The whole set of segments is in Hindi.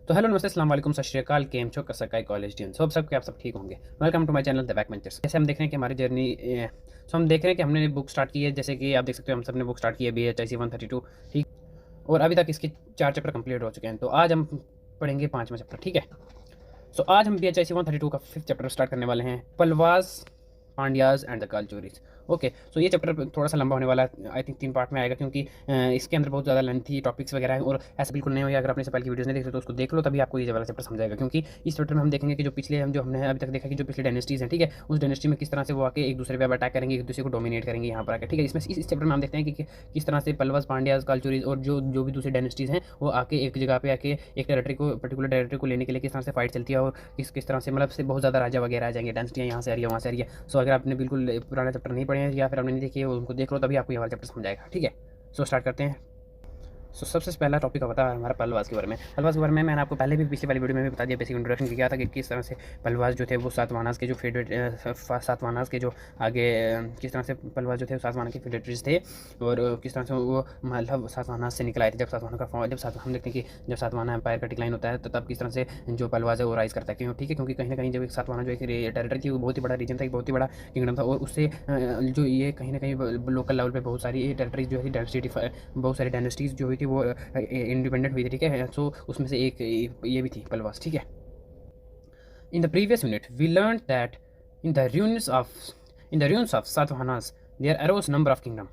तो हेलो नमस्ते अस्सलाम वालेकुम सत श्री अकाल केम छो कसकाई कॉलेज डी होप सब के आप सब ठीक होंगे। Welcome to my channel the back ventures. जैसे हम देख रहे हैं कि हमारी जर्नी हम देख रहे हैं कि हमने बुक स्टार्ट की है। जैसे कि आप देख सकते हो हम सब ने बुक स्टार्ट की है BHIC 132, ठीक। और अभी तक इसके 4 चैप्टर कंप्लीट हो चुके हैं। तो आज हम पढ़ेंगे 5वां चैप्टर, ठीक है। सो आज हम BHIC 132 का 5th चैप्टर स्टार्ट करने वाले हैं, Pallavas Pandyas and the Kalachuris. Okay, so ये चैप्टर थोड़ा सा लंबा होने वाला है, आई थिंक 3 पार्ट में आएगा, क्योंकि इसके अंदर बहुत ज़्यादा लेंथी टॉपिक्स वगैरह हैं। और ऐसा बिल्कुल नहीं हो, अगर आपने से पहले की वीडियोस नहीं देखी तो उसको देख लो, तभी आपको ये वाला चैप्टर समझाएगा। क्योंकि इस चैप्टर में हम देखेंगे कि जो हमने अभी तक देखा कि जो पिछले डायनेस्टीज़ हैं, ठीक है, उस डायनेस्टी में किस तरह से वो आके एक दूसरे पर अटैक करेंगे, एक दूसरे को डोमिनेट करेंगे यहाँ पर आके, ठीक है। इसमें इस चैप्टर में हम देखते हैं कि किस तरह से पलवास पांड्याज कल्चुरीज और जो भी दूसरी डायनेस्टीज़ हैं वो आके एक जगह पे आके एक टेरिटरी को, पर्टिकुलर टेरिटरी को लेने के लिए किस तरह से फाइट चलती है, और किस तरह से मतलब से बहुत ज़्यादा राजा वगैरह आ जाएंगे, डायनेस्टियाँ यहाँ से आ रही है वहाँ से आ रही है। सो अगर आपने बिल्कुल पुराना चैप्टर नहीं पढ़े हैं या फिर आपने नहीं देखे उनको देख लो, तभी आपको ये वाला चैप्टर समझाएगा, ठीक है। सो स्टार्ट करते हैं। सबसे पहला टॉपिक होता है हमारा पलवास के बारे में। पलवास के बारे में मैंने आपको पहले भी पिछली वाली वीडियो में भी बता दिया, बेसिक इंट्रोडक्शन किया था कि किस तरह से पलवास जो थे वो सातवाहनास के जो सातवाहनास के जो आगे किस तरह से पलवास जो थे सातवाहन के फेडरेटरीज थे, और किस तरह से वो मतलब सातवाहनास से निकल आए थे। जब हम देखते हैं कि जब सातवाहना एम्पायर का डिक्लाइन होता है तो तब किस तरह से जो पलवास है वो राइज करता है, क्यों, ठीक है। क्योंकि कहीं ना कहीं जब एक सातवाहना जो एक टेरिटरी थी वो बहुत ही बड़ा रीजन था, एक बहुत ही बड़ा किंगडम था, और उससे जो ये कहीं ना कहीं लोकल लेवल पे बहुत सारी टेरिटरीज जो है बहुत सारी डायनेस्टीज जो हुई थी वो इंडिपेंडेंट हुई थी, ठीक है। सो उसमें से एक ये भी थी पलवास, ठीक है। In the previous unit we learn that in the ruins of Satavahanas there arose number of kingdom.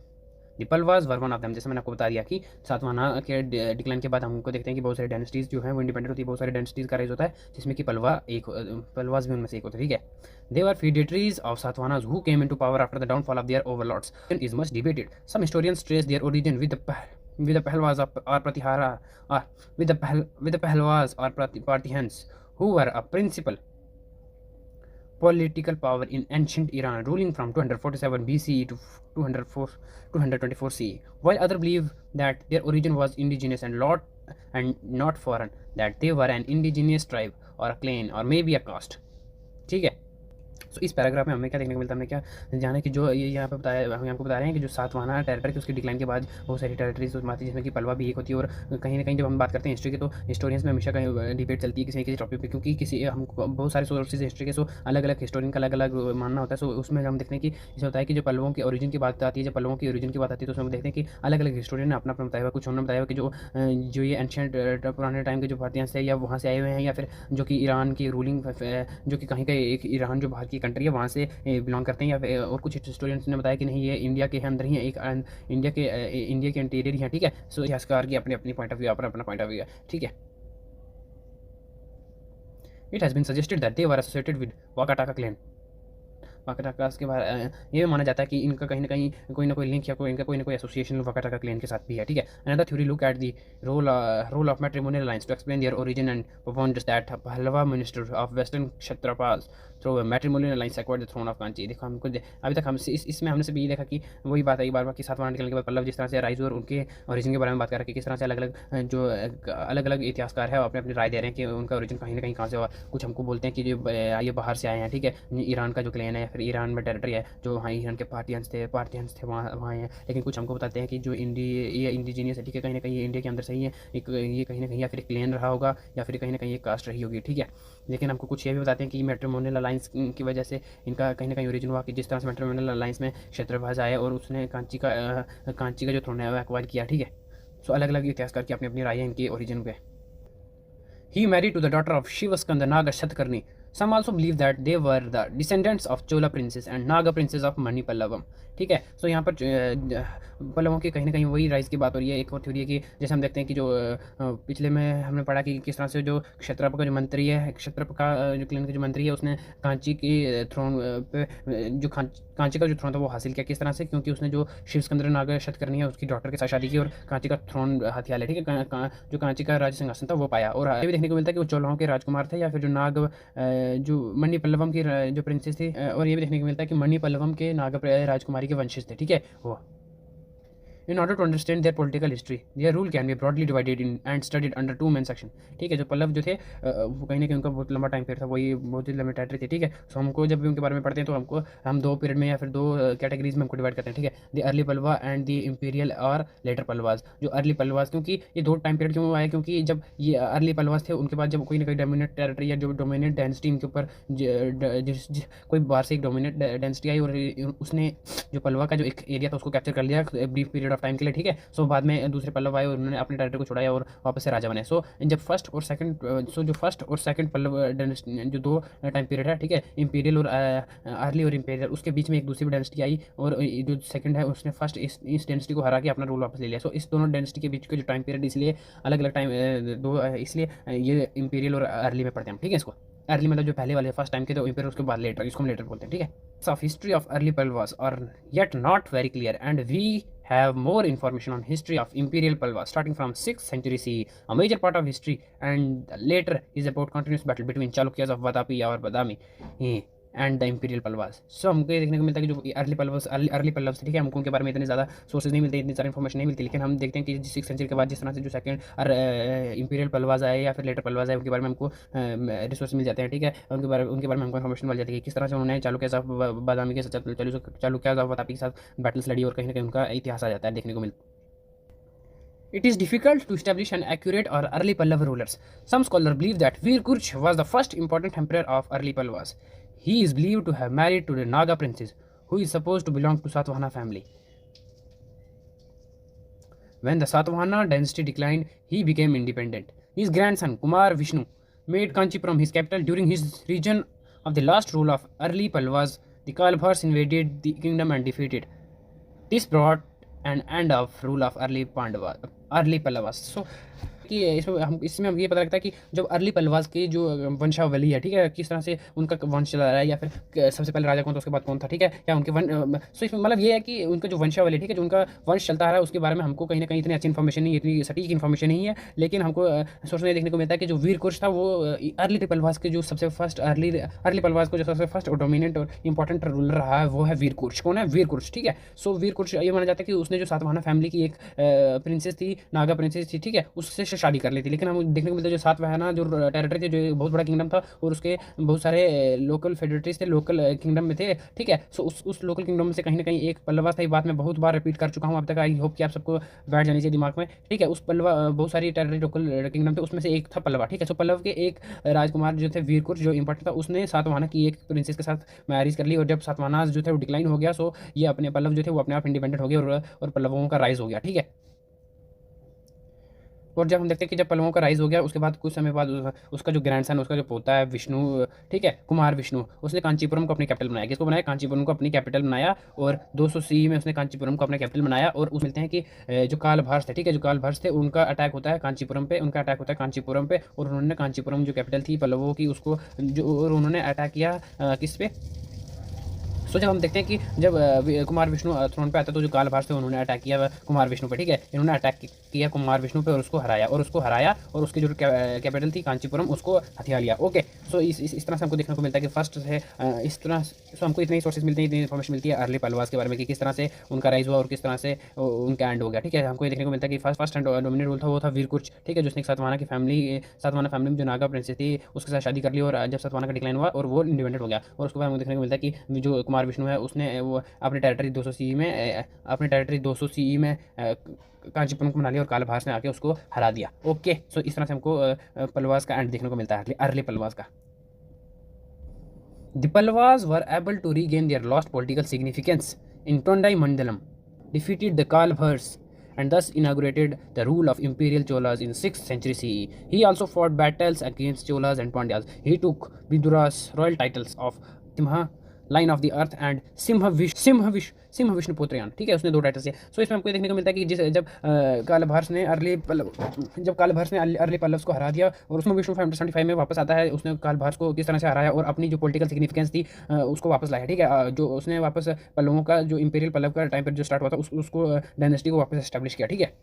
The Pallavas were one of them. जैसे मैंने आपको बता दिया कि सातवाहना के डिक्लाइन के बाद हमको देखते हैं कि बहुत सारी डायनेस्टीज जो हैं वो इंडिपेंडेंट होती है, बहुत सारी डायनेस्टीज का राइज होता है, जिसमें कि पलवास भी उनमें से एक होता है, ठीक है। दे वर feudatories of Satavahanas who came into power after the downfall of their overlords. It is much debated. Some historians trace their origin with the Pahlwas or Pratihara, or with the Pahlwas or Parthians, who were a principal political power in ancient Iran, ruling from 247 BCE to 224 CE, while others believe that their origin was indigenous and not foreign, that they were an indigenous tribe or a clan or maybe a caste, ठीक है। तो इस पैराग्राफ में हमें क्या देखने को मिलता है, हमें क्या जाना कि जो ये यहाँ पे बताया, हम आपको बता रहे हैं कि जो सातवाहना टेरिटरी थी उसके डिक्लाइन के बाद बहुत सारी टेरिटरीज उसमें आती है, जिसमें कि पलवा भी एक होती है। और कहीं ना कहीं जब हम बात करते हैं हिस्ट्री की, तो हिस्टोरियंस में हमेशा कहीं डिबेट चलती है किसी टॉपिक पे, क्योंकि किसी हम बहुत सारे सोर्सेज हिस्ट्री के, सो अलग अलग हिस्टोरियन का अलग अलग मानना होता है। सो उसमें हम देखते हैं कि जैसे होता है कि जो पल्लवों की ओरिजिन की बात आती है, जब पल्लवों की ओरिजिन की बात आती है तो उसमें देखते हैं कि अलग अलग हिस्टोरियन ने अपना अपना बताया हुआ। कुछ उन्होंने बताया हुआ कि जो ये एंशियंट पुराने टाइम के जो पार्टियंस थे या वहाँ से आए हुए हैं, या फिर जो कि ईरान की रूलिंग जो कि कहीं का एक ईरान जो बाहर की कंट्री है वहाँ से बिलोंग करते हैं, या फिर और कुछ हिस्टोरियंस ने बताया कि नहीं ये इंडिया के अंदर ही है, एक इंडिया के इंटीरियर ही है, ठीक है। सो इतिहासकार की अपनी अपनी पॉइंट ऑफ व्यू, अपना अपना पॉइंट ऑफ व्यू है, ठीक है। It has been suggested that they were associated with Vakataka clan. Vakatakas के बारे ये भी माना जाता है कि इनका कहीं ना कोई लिंक या इनका कोई ना कोई एसोसिएशन वाकाटाका क्लैन के साथ भी है, ठीक है। Another theory look at the role of matrimonial alliance to explain their origin and propounds that Pahlava minister of western Kshatrapas through matrimonial alliance acquired the throne of Kanchi. देखो हमको अभी तक हम इसमें हमने से भी ये देखा कि वही बात है बार बार कि सातवाहन निकलने के बाद पल्लव जिस तरह से राइज और उनके ओरिजिन के बारे में बात कर रहे हैं कि किस तरह से अलग अलग इतिहासकार है अपने अपनी राय दे रहे हैं कि उनका ओरिजिन कहीं ना कहीं कहाँ से हुआ। कुछ हमको बोलते हैं कि ये बाहर से आए हैं, ठीक है, ईरान का जो क्लैन है, फिर ईरान में टेरिटरी है जो वहाँ ईरान के पार्टियंस थे वहाँ हैं। लेकिन कुछ हमको बताते हैं कि जो ये इंडिजीनियस है, ठीक है, कहीं ना कहीं ये इंडिया के अंदर से ही है, ये कहीं ना कहीं या फिर एक क्लैन रहा होगा या फिर कहीं ना कहीं एक कास्ट रही होगी, ठीक है। लेकिन हमको कुछ ये भी बताते हैं कि मैट्रिमोनियल अलायंस की वजह से इनका कहीं ना कहीं ओरिजिन हुआ, कि जिस तरह से मैट्रिमोनियल अलायंस में क्षत्रपास आया और उसने कांची का जो थ्रोन है वो एक्वायर किया, ठीक है। सो अलग अलग इतिहासकार की अपनी अपनी राय है इनके ओरिजिन पे। He married to the daughter of Shivaskanda Naga Shatkarni. Some also believe that they were the descendants of Chola princes and Naga princes of Manipallavam, ठीक है। सो यहाँ पर पल्लवों की कहीं ना कहीं वही राइज की बात हो रही है। एक और थ्योरी है कि जैसे हम देखते हैं कि जो पिछले में हमने पढ़ा कि किस तरह से जो क्षत्रप का जो मंत्री है, क्षत्रप का जो क्लैन का जो मंत्री है, उसने कांची की थ्रोन पे जो कांची का जो थ्रोन था वो हासिल किया, किस तरह से, क्योंकि उसने जो शिव स्कंदर नाग शतकर्णी है उसकी डॉटर के साथ शादी की और कांची का थ्रोन हथिया लिया, ठीक है। जो कांची का राज सिंहासन था वो पाया। और ये भी देखने को मिलता है कि वो चोलाओं के राजकुमार थे या फिर जो मणि पल्लवम की जो प्रिंसेस थी, और ये भी देखने को मिलता है कि मणि पल्लवम के नाग राजकुमारी के वंशज थे, ठीक है वो। In order to understand their political history, their rule can be broadly divided in and studied under two main section। ठीक है, जो पल्लव जो थे वो कहीं ना कहीं उनका बहुत लंबा टाइम पीरियड था, वही बहुत ही लंबे टेरिटरी थे। ठीक है, सो हमको जब भी उनके बारे में पढ़ते हैं तो हमको हम दो पीरियड में या फिर दो कैटेगरीज में हमको डिवाइड करते हैं। ठीक है, the early Pallava and the imperial और लेटर पल्लवास। जो अर्ली पल्लवास, क्योंकि ये दो टाइम पीरियड क्यों आए, क्योंकि जब ये अर्ली पल्लवास थे उनके बाद जब कोई ना कोई डोमिनेट टेरिटरी या जो डोमिनेट डायनेस्टी इनके ऊपर कोई बाहर से एक डोमिनेट डायनेस्टी आई और उसने जो पल्लवा का जो एक एरिया था उसको कैप्चर कर लिया ब्रीफ पीरियड ऑफ टाइम के लिए। ठीक है, सो बाद में दूसरे पल्लव आए और उन्होंने अपने टेरिटरी को छुड़ाया और वापस से राजा बने। सो जब फर्स्ट और सेकंड पल्लव डायनेस्टी जो दो टाइम पीरियड है, ठीक है, इंपीरियल और अर्ली और इंपीरियल, उसके बीच में एक दूसरी डायनेस्टी आई और जो सेकंड है उसने फर्स्ट इस डायनेस्टी को हरा के अपना रूल वापस ले लिया। सो इस दोनों डायनेस्टी के बीच के जो टाइम पीरियड इसलिए अलग अलग टाइम दो इसलिए ये इंपीरियल और अर्ली में पढ़ते हैं। ठीक है, इसको अर्ली मतलब जो पहले वाले फर्स्ट टाइम के, तो इंपीरियल उसके बाद लेटर, इसको हम लेटर बोलते हैं। ठीक है, of history of early Palwas are yet not very clear, and we have more information on history of imperial Palwas starting from 6th century CE. A major part of history and later is about continuous battle between Chalukyas of Vatapi or Badami and the imperial Pallavas. So हमको ये देखने को मिलता है कि जो अर्ली पल्लव्स, ठीक है, हमको उनके बारे में इतने ज़्यादा सोर्सेज नहीं मिलते, इतनी सारी इन्फॉर्मेशन नहीं मिलती, लेकिन हम देखते हैं कि 6th सेंचुरी के बाद जिस तरह से जो सेकंड इंपीरियल पल्लवास आए या फिर लेटर पल्लवास आए उनके बारे में हमको रिसोर्स मिल जाते हैं। ठीक है, उनके बारे में हमको इन्फॉर्मेशन मिल जाती है कि किस तरह से उन्होंने चालुक्य ऑफ बादामी के साथ, चालुक्य ऑफ वातापी के साथ बैटल्स लड़ी और कहीं ना कहीं उनका इतिहास आ जाता है देखने को मिलता है। It is difficult to establish an accurate or early Pallava rulers. Some scholars believe that Veer Kurch was the first important emperor of early Pallavas. He is believed to have married to the Naga princess, who is supposed to belong to Satvahana family. When the Satvahana dynasty declined, he became independent. His grandson Kumar Vishnu made Kanchipuram his capital. During his region of the last rule of early Pallavas, the Kalabhars invaded the kingdom and defeated. This brought an end of rule of early Pallavas. So कि इसमें हम ये पता लगता है कि जब अर्ली पल्लवास की जो वंशावली है, ठीक है, किस तरह से उनका वंश चला रहा है या फिर सबसे पहले राजा कौन था, उसके बाद कौन था, ठीक है, या उनके सो इसमें मतलब ये है कि उनका जो वंशावली, ठीक है, जो उनका वंश चलता है उसके बारे में हमको कहीं ना कहीं इतनी अच्छी इन्फॉर्मेशन नहीं, इतनी सटीक इन्फॉर्मेशन नहीं है, लेकिन हमको सोर्स में देखने को मिलता है कि जो वीर कुर्श था वो अर्ली पल्लवास के जो सबसे फर्स्ट अर्ली पल्लवास को जो सबसे फर्स्ट और डोमिनेंट और इंपॉर्टेंट रूलर रहा है वो है वीर कुर्श। कौन है? वीर कुर्श। ठीक है, सो वीर कुर्श ये माना जाता है कि उसने जो सातवाहना फैमिली की एक प्रिंसेस थी, नागा प्रिंसेस थी, ठीक है, उससे शादी कर ली थी। लेकिन देखने को मिलता है जो सातवाहना जो टेरिटरी थी, जो बहुत बड़ा किंगडम था और उसके बहुत सारे लोकल फेडरेटरीज थे, लोकल किंगडम में थे। ठीक है, सो उस लोकल किंगडम में से कहीं ना कहीं एक पल्लवास था। ये बात मैं बहुत बार रिपीट कर चुका हूँ अब तक, आई होप कि आप सबको बैठ जानी चाहिए दिमाग में। ठीक है, उस पल्लवा बहुत सारी टेरिटरी लोकल किंगडम थे, उसमें से एक था पल्लवा। ठीक है, सो पल्लव के एक राजकुमार जो थे वीरकुर्श, जो इंपॉर्टेंट था, उसने सातवाहना की एक प्रिंसेस के साथ मैरिज कर ली और जब सातवाहना जो थे वो डिक्लाइन हो गया, सो ये अपने पल्लव जो थे वो अपने आप इंडिपेंडेंट हो गए और पल्लवों का राइज हो गया। ठीक है, और जब हम देखते हैं कि जब पल्लवों का राइज हो गया उसके बाद कुछ समय बाद उसका जो ग्रैंडसन, उसका जो पोता है विष्णु, ठीक है, कुमार विष्णु, उसने कांचीपुरम को अपनी कैपिटल बनाया। किसको बनाया? कांचीपुरम को अपनी कैपिटल बनाया और 200 CE में उसने कांचीपुरम को अपना कैपिटल बनाया। और उस मिलते हैं कि जो कालभार्स थे, ठीक है, जो कालभार्स थे उनका अटैक होता है कांचीपुरम पे, उनका अटैक होता है कांचीपुरम पे और उन्होंने कांचीपुरम जो कैपिटल थी पल्लवों की उसको जो और उन्होंने अटैक किया किस पे? सो जब हम देखते हैं कि जब कुमार विष्णु थ्रोन पे आता तो जो कालभार्स थे उन्होंने अटैक किया कुमार विष्णु पे। ठीक है, इन्होंने अटैक किया कुमार विष्णु पे और उसको हराया और उसकी जो कैपिटल थी कांचीपुरम उसको हथिया लिया। ओके, सो इस तरह से हमको देखने को मिलता है कि फर्स्ट से इस तरह सो हमको इतनी सोर्सेज मिलती हैं, इतनी इन्फॉर्मेशन मिलती है अर्ली पल्लवास के बारे में कि किस तरह से उनका राइज हुआ और किस तरह से उनका एंड हो गया। ठीक है, हमको ये देखने को मिलता है कि फर्स्ट एंड डोमिनेंट रूल था वो था वीरकुर्च। ठीक है, जिसने सातवाहना फैमिली में जो नागा प्रिंसेस थी उसके साथ शादी कर ली और जब सातवाहना का डिक्लाइन हुआ और वो इंडिपेंडेंट हो गया। और उसके बाद हमको देखने को मिलता है कि जो कुमार विष्णु है उसने वो अपनी टेरिटरी 200 CE में कांचीपुरम को बना लिया और कालभार्स ने आके उसको हरा दिया। ओके, सो इस तरह से हमको पल्लवास का एंड देखने को मिलता है अर्ली पल्लवास का। The Pallavas were able to regain their lost political significance in Tondai Mandalam, defeated the Kalabhars, and thus inaugurated the rule of imperial Cholas in 6th century CE. He also fought battles against Cholas and Pandyas. He took Vidura's royal titles of Simha, lion of the earth and Simha Vishnu Putrayan. ठीक है, उसने 2 टाइटल्स दिए। सो इसमें हमको देखने को मिलता है कि जब कालभार्स ने अर्ली पल्लव्स को हरा दिया और उसमें विष्णु 575 में वापस आता है, उसने कालभार्स को किस तरह से हराया और अपनी जो पॉलिटिकल सिग्निफिकेंस थी उसको वापस लाया। ठीक है, जो उसने वापस पल्लवों का जो इंपीरियल पल्लव का टाइम पर जो स्टार्ट हुआ था उसको डायनेस्टी को वापस एस्टैब्लिश किया। ठीक है,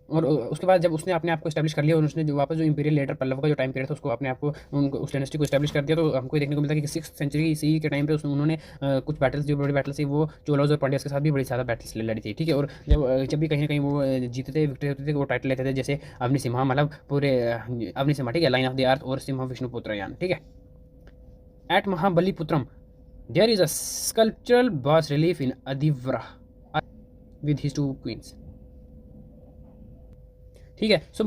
और उसके बाद जब उसने अपने आप को एस्टैब्लिश कर लिया और उसने जो वापस जो इंपीरियल लेटर पल्लव का जो टाइम पीरियड था उसको अपने आप को उनको उस डायनेस्टी को एस्टैब्लिश कर दिया, तो हमको देखने को मिलता है कि 6th सेंचुरी सी के टाइम पे उन्होंने कुछ बैटल्स, जो बड़ी बैटल्स थी वो चोलाज और पांड्यास के साथ भी बड़ी ज़्यादा बैटल्स लड़ी थी, ठीक है। और जब भी कहीं ना कहीं वो जीतते थे, विक्ट्री होती थी, वो टाइटल लेते थे, जैसे अग्नि सिम्हा, मतलब पूरे अग्नि सिम्हा, ठीक है, लाइन ऑफ द अर्थ, और सिम्हा विष्णुपुत्रयान, ठीक है। At Mahabalipuram there is a sculptural bas relief in Adivaraha with his 2 queens, ठीक है। सो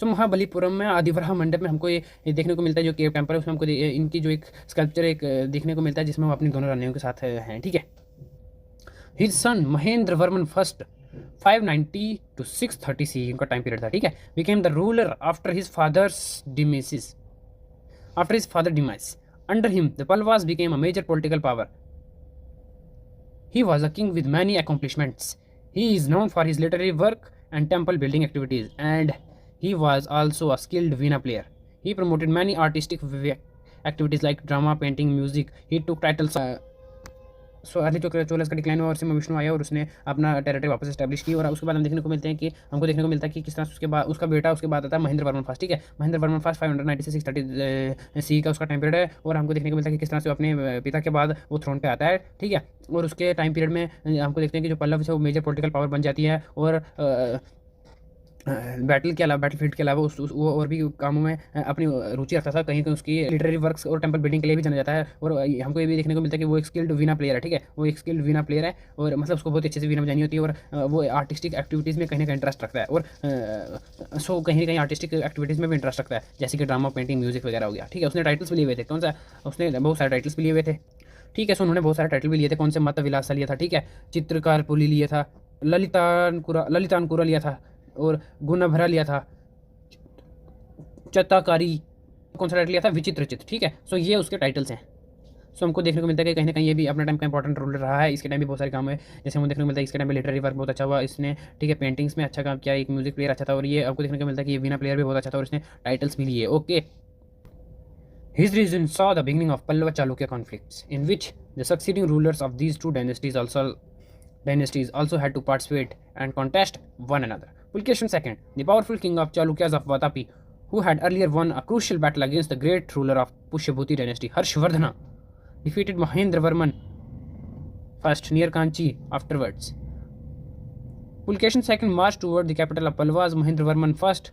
महाबलीपुरम में आदिवराह मंडप में हमको ये देखने को मिलता है, जो केव टेम्पल है उसमें हमको इनकी जो एक स्कल्पचर एक देखने को मिलता है, जिसमें वो अपनी दोनों रानियों के साथ हैं, ठीक है। His son Mahendra Varman first 590 to 630 C इनका टाइम पीरियड था, ठीक है, became the ruler after his father's demise after his father demise. Under him, the Palwas became a major political power. He was a king with many accomplishments. He is known for his literary work and temple building activities, and he was also a skilled veena player. He promoted many artistic activities like drama, painting, music. He took titles. So early Cholas का डिक्लाइन हुआ और सिम्हा विष्णु आया और उसने अपना टेरिटरी वापस एस्टैब्लिश की। और उसके बाद हम देखने को मिलते हैं कि हमको देखने को मिलता है कि किस तरह से उसके बाद उसका बेटा उसके बाद आता है महेंद्र वर्मन फर्स्ट, ठीक है। महेंद्र वर्मन फर्स्ट 590 से 630 सी का उसका टाइम पीरियड है। और हमको देखने को मिलता है कि किस तरह से अपने पिता के बाद वो थ्रोन पे आता है, ठीक है। और उसके टाइम पीरियड में हमको देखते हैं कि जो पल्लव है वो मेजर पॉलिटिकल पावर बन जाती है, और बैटल फील्ड के अलावा वो और भी कामों में अपनी रुचि रखता था। कहीं कहीं उसकी लिटरेरी वर्क्स और टेम्पल बिल्डिंग के लिए भी जाना जाता है। और हमको ये भी देखने को मिलता है कि वो एक स्किल्ड वीणा प्लेयर है, ठीक है, वो एक स्किल्ड वीणा प्लेयर है, और मतलब उसको बहुत अच्छे से वीणा बजानी होती है, और वो आर्टिस्टिक एक्टिविटीज़ में कहीं ना कहीं इंटरेस्ट रखता है, और सो कहीं ना कहीं आर्टिस्टिक एक्टिविटीज़ में भी इंटरेस्ट रखता है, जैसे कि ड्रामा, पेंटिंग, म्यूजिक वगैरह हो गया, ठीक है। उसने टाइटल्स भी लिए हुए थे, कौन सा, उसने बहुत सारे टाइटल्स भी लिए हुए थे, ठीक है। सो उन्होंने बहुत सारे टाइटल भी लिए थे, कौन से, मत विलासा लिया था, ठीक है, चित्रकार पुली लिया था, ललितानकुरा लिया था, और गुणभरा लिया था, चताकारी, कौन सा टाइटल लिया था, विचित्रचित, ठीक है। सो ये उसके टाइटल्स हैं। सो हमको देखने को मिलता है कि कहीं ना कहीं ये भी अपने टाइम का इंपॉर्टेंट रोल रहा है। इसके टाइम भी बहुत सारे काम है, जैसे हमको देखने को मिलता है इसके टाइम में लिटरेरी वर्क बहुत अच्छा हुआ इसने, ठीक है, पेंटिंग्स में अच्छा काम किया, एक म्यूजिक प्लेयर अच्छा था, और ये आपको देखने को मिलता है कि ये वीणा प्लेयर भी बहुत अच्छा था, और इसने टाइटल्स भी लिए, okay. His reign saw the beginning of Pallava Chalukya conflicts, in which the succeeding rulers of these two dynasties also had to participate and contest one another. Pulkeshi II, the powerful king of Chalukyas of Vatapi, who had earlier won a crucial battle against the great ruler of Pushyabhuti dynasty, Harshvardhana, defeated Mahendravarman first near Kanchi afterwards. Pulkeshi II marched toward the capital of Palwas. Mahendravarman first,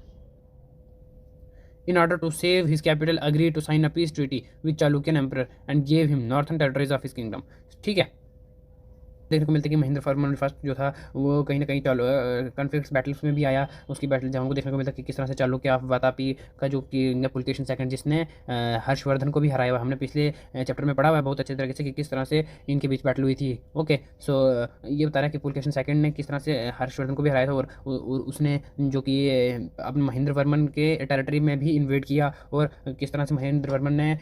in order to save his capital, agreed to sign a peace treaty with Chalukyan emperor and gave him northern territories of his kingdom, ठीक है। देखने को मिलता है कि महेंद्र वर्मन फर्स्ट जो था वो कहीं ना कहीं कॉन्फ्लिक्ट्स बैटल्स में भी आया। उसकी बैटल जब हमको देखने को मिलता है कि किस तरह से चालुक्य ऑफ वातापी का जो कि पुलकेशिन सेकंड, जिसने हर्षवर्धन को भी हराया हुआ, हमने पिछले चैप्टर में पढ़ा हुआ है बहुत अच्छे तरीके से कि किस तरह से इनके बीच बैटल हुई थी, ओके। सो ये बता रहा है कि पुलकेशिन सेकंड ने किस तरह से हर्षवर्धन को भी हराया था, और उसने जो कि अपने महेंद्र वर्मन के टेरिटरी में भी इन्वेड किया, और किस तरह से महेंद्र वर्मन ने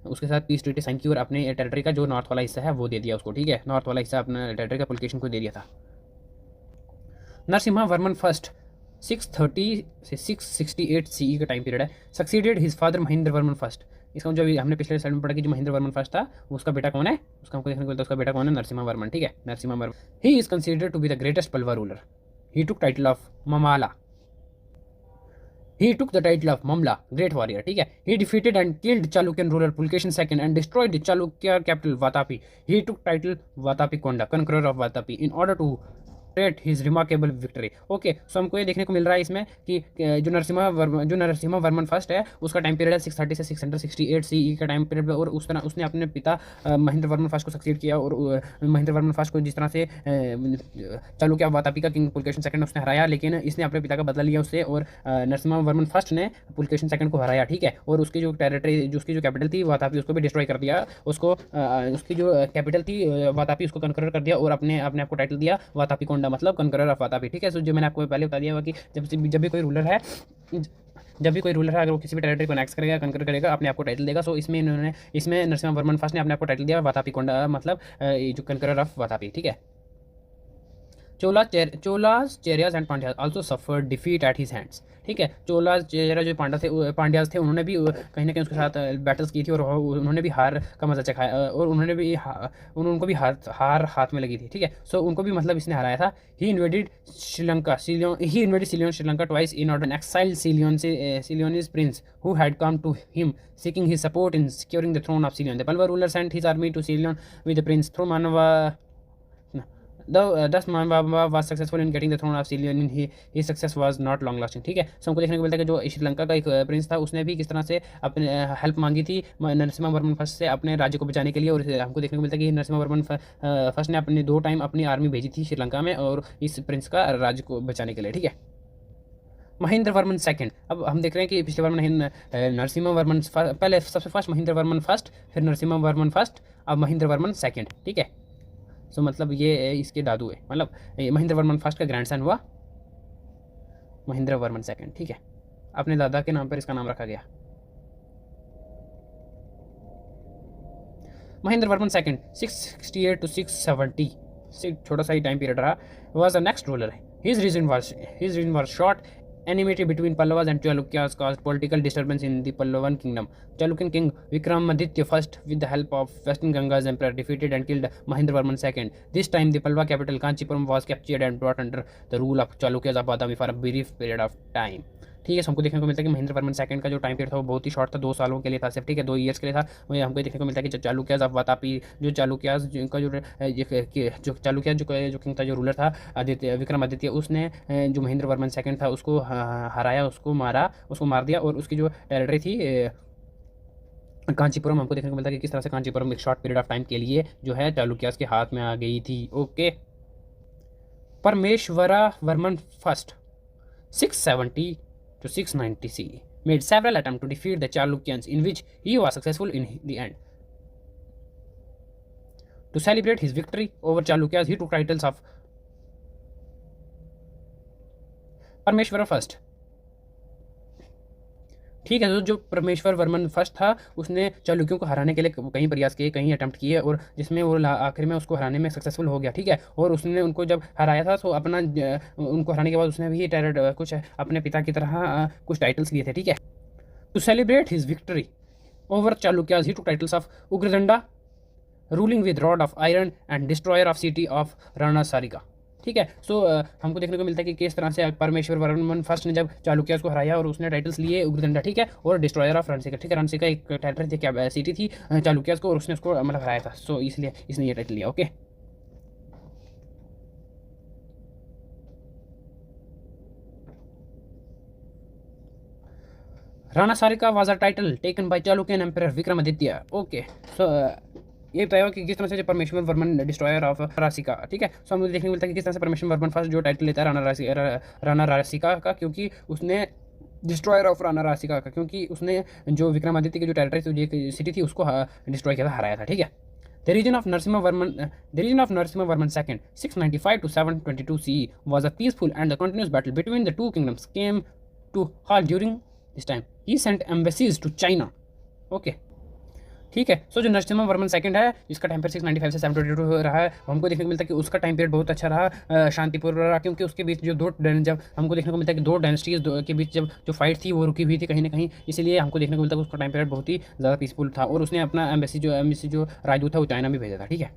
उसके साथ पीस ट्रीटी साइन की और अपने टेरिटरी का जो नॉर्थ वाला हिस्सा है वो दे दिया उसको, ठीक है, नॉर्थ वाला हिस्सा टेरिटरी का पुलकेशिन को दे दिया था। नरसिम्हा वर्मन फर्स्ट 630 से 668 सीई का टाइम पीरियड है, succeeded his father Mahendra Varman first. इसका जो हमने पिछले साइड में पढ़ा कि जो महेंद्र वर्मन फर्स्ट था उसका बेटा कौन है, उसका हमको देखने को मिलता है, उसका बेटा कौन है, नरसिम्हा वर्मन, ठीक है, Narasimha Varman. He is considered to be the greatest Pallava ruler. He took title of Mamalla, He took the title of Mamla, great warrior, ठीक है। He defeated and killed Chalukyan ruler Pulkeshi II and destroyed the Chalukya capital Vatapi. He took title Vatapi Konda, conqueror of Vatapi, in order to his remarkable victory, okay. So हमको ये देखने को मिल रहा है इसमें कि जो नरसिम्हा वर्मन फर्स्ट है उसका टाइम पीरियड है 630 से 668 सीई का टाइम पीरियड, और उस तरह उसने अपने पिता महेंद्र वर्मन फर्स्ट को सक्सीड किया, और महेंद्र वर्मन फर्स्ट को जिस तरह से चालुक्य वातापी का किंग पुलकेशिन सेकंड उसने हराया, लेकिन इसने अपने पिता का बदला लिया उससे, और नरसिम्हा वर्मन फर्स्ट ने पुलकेशिन सेकंड को हराया, ठीक है। और उसकी जो टेरिटरी, जो उसकी जो कैपिटल थी वातापी, उसको भी डिस्ट्रॉय कर दिया, उसको उसकी जो कैपिटल थी वातापी उसको कन्कर कर दिया, और अपने आप को टाइटल दिया वातापी कोंडा, मतलब कनकरर ऑफ वातापी, ठीक है। सो जो मैंने आपको पहले बता दिया हुआ कि जब भी कोई रूलर है अगर वो किसी भी टेरिटरी को नेक्स्ट करेगा, कनकर करेगा, अपने आप को टाइटल देगा। सो इसमें नरसिम्हा वर्मन फर्स्ट ने अपने आप को टाइटल दिया वातापी कोंडा, मतलब जो कनकरर ऑफ वातापी, ठीक है। Cholas Cheras and Pandyas also suffered defeat at his hands. ठीक है, चोलास चेरा जो पांड्याज थे उन्होंने भी कहीं ना कहीं उसके साथ बैटल्स की थी और उन्होंने भी हार का मजा चखाया और उनको भी हार हाथ में लगी थी। ठीक है, सो उनको भी मतलब इसने हराया था। He invaded Sri Lanka twice in order exile Ceylonese prince who had come to him seeking his support in securing the throne of Ceylon. The Palwa ruler sent his army to Ceylon with the prince through Manwa. Thus Manwa was successful in getting the throne of Ceylon. His success was not long lasting. ठीक है, सो हमको देखने को मिलता है कि जो श्रीलंका का एक प्रिंस था उसने भी किस तरह से अपने हेल्प मांगी थी नरसिम्हा वर्मन फर्स्ट से अपने राज्य को बचाने के लिए। और हमको देखने को मिलता है कि नरसिम्हा वर्मन फर्स्ट ने अपने 2 टाइम अपनी आर्मी भेजी थी श्रीलंका में और इस प्रिंस का राज्य को बचाने के लिए। ठीक है, महेंद्र वर्मन सेकंड। अब हम देख रहे हैं कि पिछले बार नरसिम्हा वर्मन पहले सबसे फर्स्ट महेंद्र वर्मन फर्स्ट, फिर नरसिम्हा वर्मन फर्स्ट, अब महेंद्र वर्मन सेकंड। ठीक है, सो मतलब ये इसके दादू है, मतलब महेंद्र वर्मन फर्स्ट का ग्रैंडसन हुआ महेंद्र वर्मन सेकंड। ठीक है, अपने दादा के नाम पर इसका नाम रखा गया। महेंद्र वर्मन सेकंड 668 to 670, छोटा सा ही टाइम पीरियड रहा, was the next ruler. His reign was short. Enmity between Pallavas and Chalukyas caused political disturbance in the Pallavan kingdom. Chalukyan king Vikramaditya I, with the help of Western Ganga's emperor, defeated and killed Mahendravarman II. This time, the Pallava capital Kanchipuram was captured and brought under the rule of Chalukyas of Badami for a brief period of time. ठीक है, हमको देखने को मिलता है कि महेंद्र वर्मन सेकंड का जो टाइम पीरियड था वो बहुत ही शॉर्ट था, 2 सालों के लिए था सिर्फ। ठीक है, 2 ईयर्स के लिए था। वही हमको देखने को मिलता है कि चालुक्यास ऑफ वातापी, जो चालुक्यास का जो चालुक्यास जो किंग था, जो रूलर था विक्रमादित्य, उसने जो महेंद्र वर्मन सेकंड था उसको हराया, उसको मार दिया और उसकी जो टेरिटरी थी कांचीपुरम, हमको देखने को मिलता है कि किस तरह से कांचीपुरम एक शॉर्ट पीरियड ऑफ टाइम के लिए जो है चालुक्यास के हाथ में आ गई थी। ओके, परमेश्वरा Varman first 670 to 690 CE made several attempts to defeat the Chalukyans, in which he was successful in the end. To celebrate his victory over Chalukyas, he took titles of Parmeshwara first. ठीक है, जो परमेश्वर वर्मन फर्स्ट था उसने चालुक्यों को हराने के लिए कई प्रयास किए, कई अटेम्प्ट किए और जिसमें वो आखिर में उसको हराने में सक्सेसफुल हो गया। ठीक है, और उसने उनको जब हराया था तो अपना उनको हराने के बाद उसने भी कुछ अपने पिता की तरह कुछ टाइटल्स लिए थे। ठीक है, to celebrate his victory over Chalukyas he took titles of Ugradanda, ruling with rod of iron and destroyer of city of Ranarasika. ठीक है, सो हमको देखने को मिलता है कि किस तरह से परमेश्वर वर्मन फर्स्ट ने जब चालुक्यास को हराया और उसने टाइटल्स लिए उग्रदंडा, ठीक है, और डिस्ट्रॉयर ऑफ रणसिका। ठीक है, रणसिका एक टाइटल थी, क्या सिटी थी चालुक्यास को, और उसने उसको मतलब हराया था, सो इसलिए इसने ये टाइटल लिया। Okay, Ranarasika was a title taken by Chalukyan emperor Vikramaditya. Okay, so ये बताया कि किस तरह से परमेश्वर वर्मन डिस्ट्रॉयर ऑफ राशिका। ठीक है, सो हमें देखने को मिलता है कि किस तरह से परमेश्वर वर्मन फर्स्ट जो टाइटल लेता है राणा राशिका का, क्योंकि उसने डिस्ट्रॉयर ऑफ राणा राशिका का, क्योंकि उसने जो विक्रमादित्य की जो टेरिटरी थी, सिटी थी, उसको डिस्ट्रॉय किया था, हराया था। ठीक है, The region of Narasimha Varman II, 695 to 722 CE, was a peaceful and the continuous battle between the two kingdoms came to halt during this time. He sent embassies to China. Okay. ठीक है, सो जो नरसिम्हा वर्मन सेकंड है जिसका टाइम पीरियड 695 से 722 रहा है, हमको देखने को मिलता है कि उसका टाइम पीरियड बहुत अच्छा रहा, शांतिपूर्ण रहा, क्योंकि उसके बीच जो जब हमको देखने को मिलता है कि 2 डायनेस्टीज के बीच जब जो फाइट थी वो रुकी हुई थी कहीं ना कहीं, इसलिए हमको देखने को मिलता है कि उसका टाइम पीरियड बहुत ही ज़्यादा पीसफुल था और उसने अपना एम्बेसी जो राजदूत था वो चाइना में भेजा था। ठीक है,